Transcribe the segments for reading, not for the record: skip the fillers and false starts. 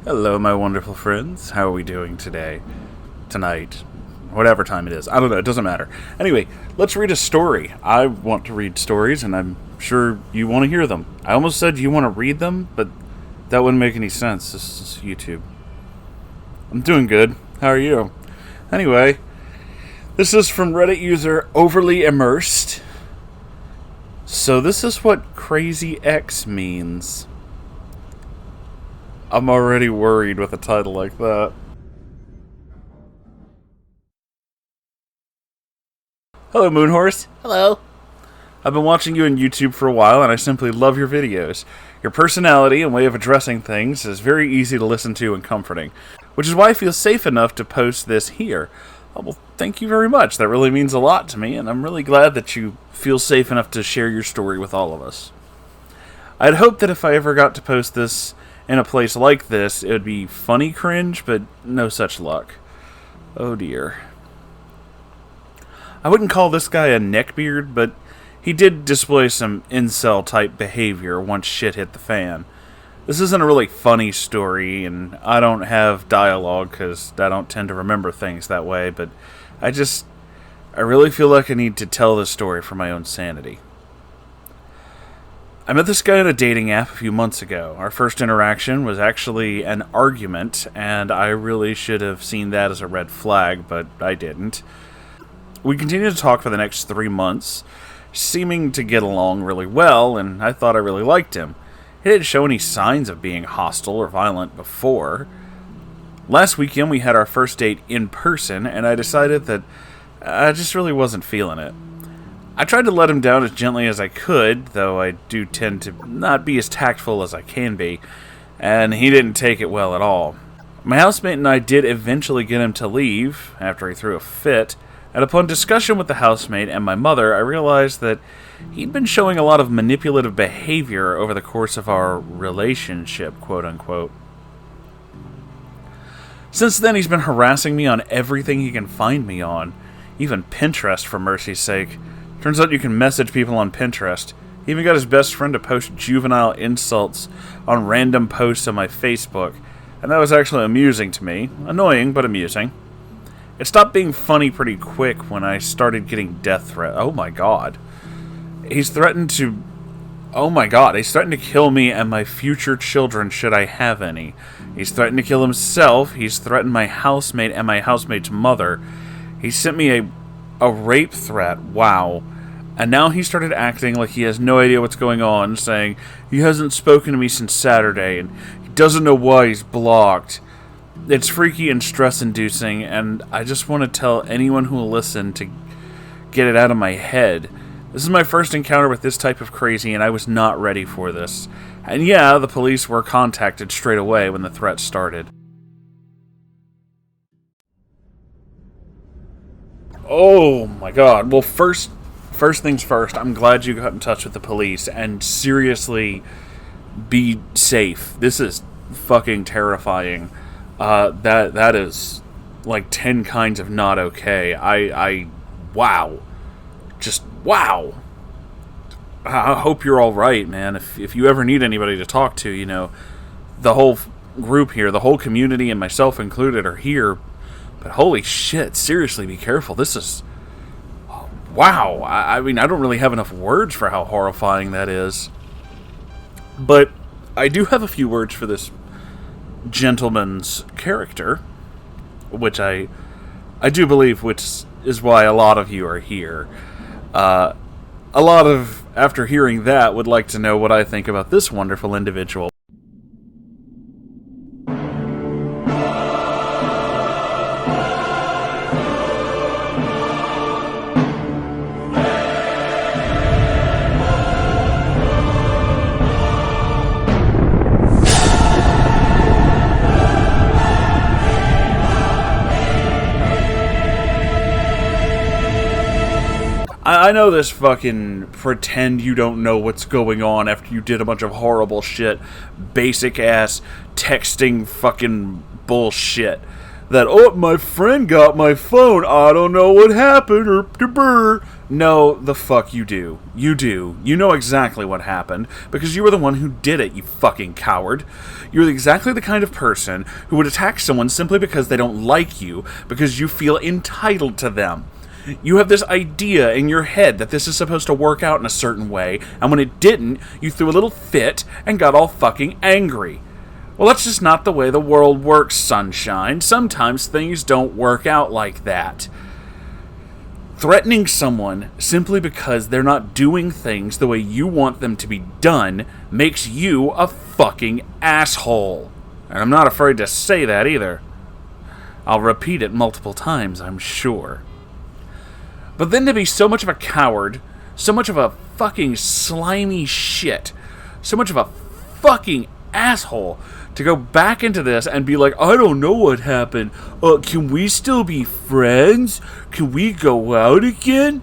Hello, my wonderful friends. How are we doing today? Tonight? Whatever time it is. I don't know. It doesn't matter. Anyway, let's read a story. I want to read stories, and I'm sure you want to hear them. I almost said you want to read them, but that wouldn't make any sense. This is YouTube. I'm doing good. How are you? Anyway, this is from Reddit user Overly Immersed. So this is what Crazy X means. I'm already worried with a title like that. Hello, Moonhorse. Hello. I've been watching you on YouTube for a while, and I simply love your videos. Your personality and way of addressing things is very easy to listen to and comforting, which is why I feel safe enough to post this here. Oh, well, thank you very much. That really means a lot to me, and I'm really glad that you feel safe enough to share your story with all of us. I'd hoped that if I ever got to post this in a place like this, it would be funny cringe, but no such luck. Oh dear. I wouldn't call this guy a neckbeard, but he did display some incel-type behavior once shit hit the fan. This isn't a really funny story, and I don't have dialogue because I don't tend to remember things that way, but I really feel like I need to tell this story for my own sanity. I met this guy on a dating app a few months ago. Our first interaction was actually an argument, and I really should have seen that as a red flag, but I didn't. We continued to talk for the next 3 months, seeming to get along really well, and I thought I really liked him. He didn't show any signs of being hostile or violent before. Last weekend we had our first date in person, and I decided that I just really wasn't feeling it. I tried to let him down as gently as I could, though I do tend to not be as tactful as I can be, and he didn't take it well at all. My housemate and I did eventually get him to leave, after he threw a fit, and upon discussion with the housemate and my mother, I realized that he'd been showing a lot of manipulative behavior over the course of our relationship, quote-unquote. Since then, he's been harassing me on everything he can find me on, even Pinterest, for mercy's sake. Turns out you can message people on Pinterest. He even got his best friend to post juvenile insults on random posts on my Facebook, and that was actually amusing to me. Annoying, but amusing. It stopped being funny pretty quick when I started getting death threats. Oh my god. He's threatened to kill me and my future children should I have any. He's threatened to kill himself. He's threatened my housemate and my housemate's mother. He sent me a rape threat. Wow. And now he started acting like he has no idea what's going on, saying he hasn't spoken to me since Saturday, and he doesn't know why he's blocked. It's freaky and stress-inducing, and I just want to tell anyone who will listen to get it out of my head. This is my first encounter with this type of crazy, and I was not ready for this. And yeah, the police were contacted straight away when the threat started. Oh my god. Well, first things first, I'm glad you got in touch with the police, and seriously, be safe. This is fucking terrifying. That is like 10 kinds of not okay. Wow. Just wow. I hope you're alright, man. If you ever need anybody to talk to, the whole group here, the whole community, and myself included, are here. But holy shit, seriously, be careful. This is... wow. I mean, I don't really have enough words for how horrifying that is. But I do have a few words for this gentleman's character, which I do believe, which is why a lot of you are here. A lot of, after hearing that, would like to know what I think about this wonderful individual. I know this fucking pretend you don't know what's going on after you did a bunch of horrible shit, basic ass texting fucking bullshit. that, oh, my friend got my phone, I don't know what happened, no, the fuck you do. You do. You know exactly what happened, because you were the one who did it, you fucking coward. You're exactly the kind of person who would attack someone simply because they don't like you, because you feel entitled to them. You have this idea in your head that this is supposed to work out in a certain way, and when it didn't, you threw a little fit and got all fucking angry. Well, that's just not the way the world works, sunshine. Sometimes things don't work out like that. Threatening someone simply because they're not doing things the way you want them to be done makes you a fucking asshole. And I'm not afraid to say that either. I'll repeat it multiple times, I'm sure. But then to be so much of a coward, so much of a fucking slimy shit, so much of a fucking asshole, to go back into this and be like, I don't know what happened. Can we still be friends? Can we go out again?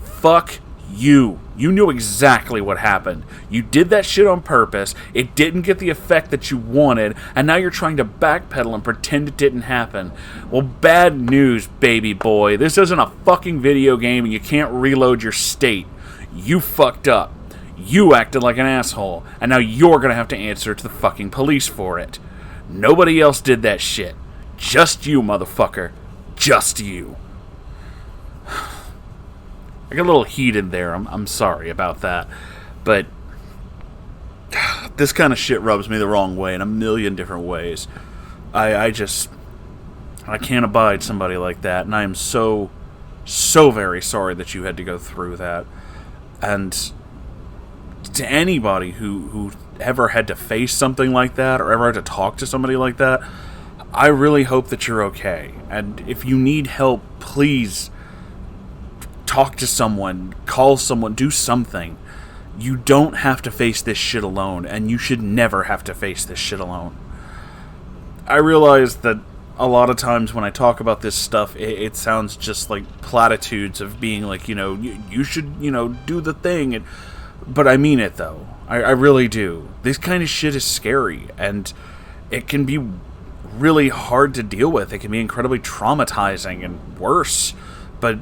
Fuck you. You knew exactly what happened. You did that shit on purpose. It didn't get the effect that you wanted, and now you're trying to backpedal and pretend it didn't happen. Well, bad news, baby boy. This isn't a fucking video game, and you can't reload your state. You fucked up. You acted like an asshole, and now you're gonna have to answer to the fucking police for it. Nobody else did that shit. Just you, motherfucker. Just you. I got a little heated there. I'm sorry about that. But this kind of shit rubs me the wrong way in a million different ways. I can't abide somebody like that, and I am so very sorry that you had to go through that. And to anybody who ever had to face something like that, or ever had to talk to somebody like that, I really hope that you're okay. And if you need help, please talk to someone, call someone, do something. You don't have to face this shit alone, and you should never have to face this shit alone. I realize that a lot of times when I talk about this stuff, it sounds just like platitudes of being like, you should, do the thing. But I mean it, though. I really do. This kind of shit is scary, and it can be really hard to deal with. It can be incredibly traumatizing and worse. But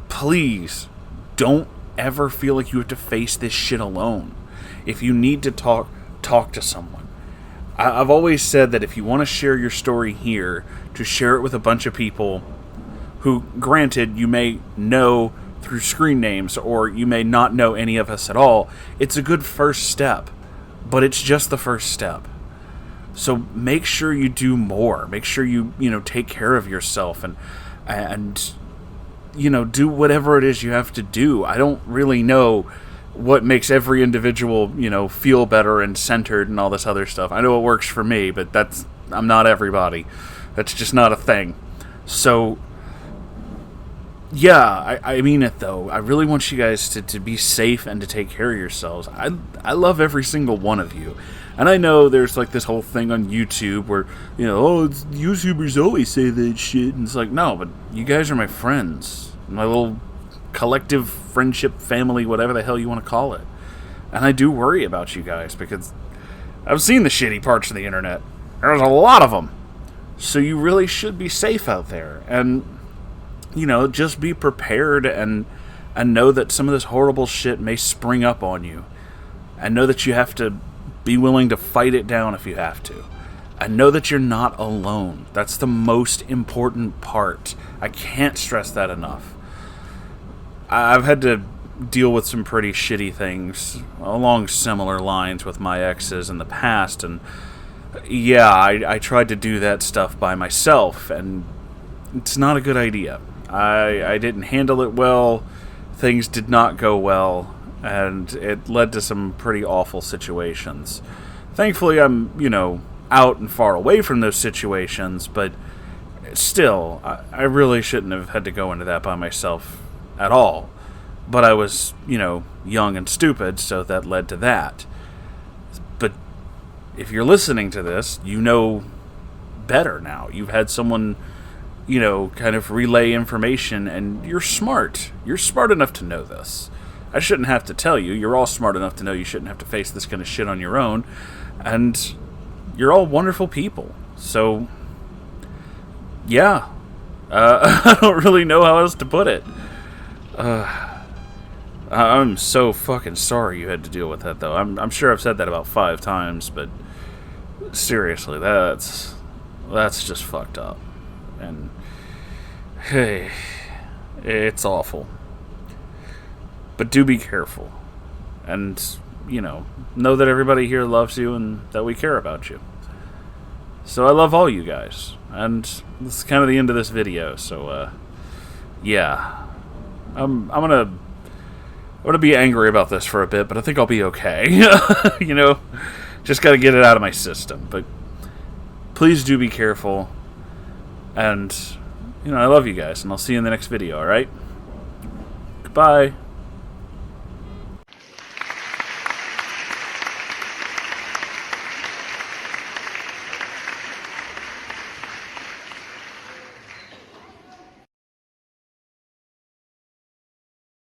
please, don't ever feel like you have to face this shit alone. If you need to talk to someone. I've always said that if you want to share your story here, to share it with a bunch of people who, granted, you may know through screen names, or you may not know any of us at all, it's a good first step. But it's just the first step. So make sure you do more. Make sure you take care of yourself and do whatever it is you have to do. I don't really know what makes every individual, feel better and centered and all this other stuff. I know it works for me, but I'm not everybody. That's just not a thing. So, yeah, I mean it, though. I really want you guys to be safe and to take care of yourselves. I love every single one of you. And I know there's like this whole thing on YouTube where, YouTubers always say that shit. And it's like, no, but you guys are my friends. My little collective friendship, family, whatever the hell you want to call it. And I do worry about you guys because I've seen the shitty parts of the internet. There's a lot of them. So you really should be safe out there. And, just be prepared and know that some of this horrible shit may spring up on you. And know that you have to be willing to fight it down if you have to. And know that you're not alone. That's the most important part. I can't stress that enough. I've had to deal with some pretty shitty things along similar lines with my exes in the past, and yeah, I tried to do that stuff by myself, and it's not a good idea. I didn't handle it well, things did not go well, and it led to some pretty awful situations. Thankfully, I'm, out and far away from those situations, but still, I really shouldn't have had to go into that by myself at all. But I was, young and stupid, so that led to that. But if you're listening to this, you know better now. You've had someone, kind of relay information, and you're smart. You're smart enough to know this. I shouldn't have to tell you. You're all smart enough to know you shouldn't have to face this kind of shit on your own. And you're all wonderful people. So Yeah. I don't really know how else to put it. I'm so fucking sorry you had to deal with that, though. I'm sure I've said that about 5 times, but seriously, that's just fucked up. And hey, it's awful. But do be careful. And, know that everybody here loves you and that we care about you. So I love all you guys. And this is kind of the end of this video, so, yeah. I'm gonna be angry about this for a bit, but I think I'll be okay. Just gotta get it out of my system. But please do be careful. And, I love you guys, and I'll see you in the next video, alright? Goodbye.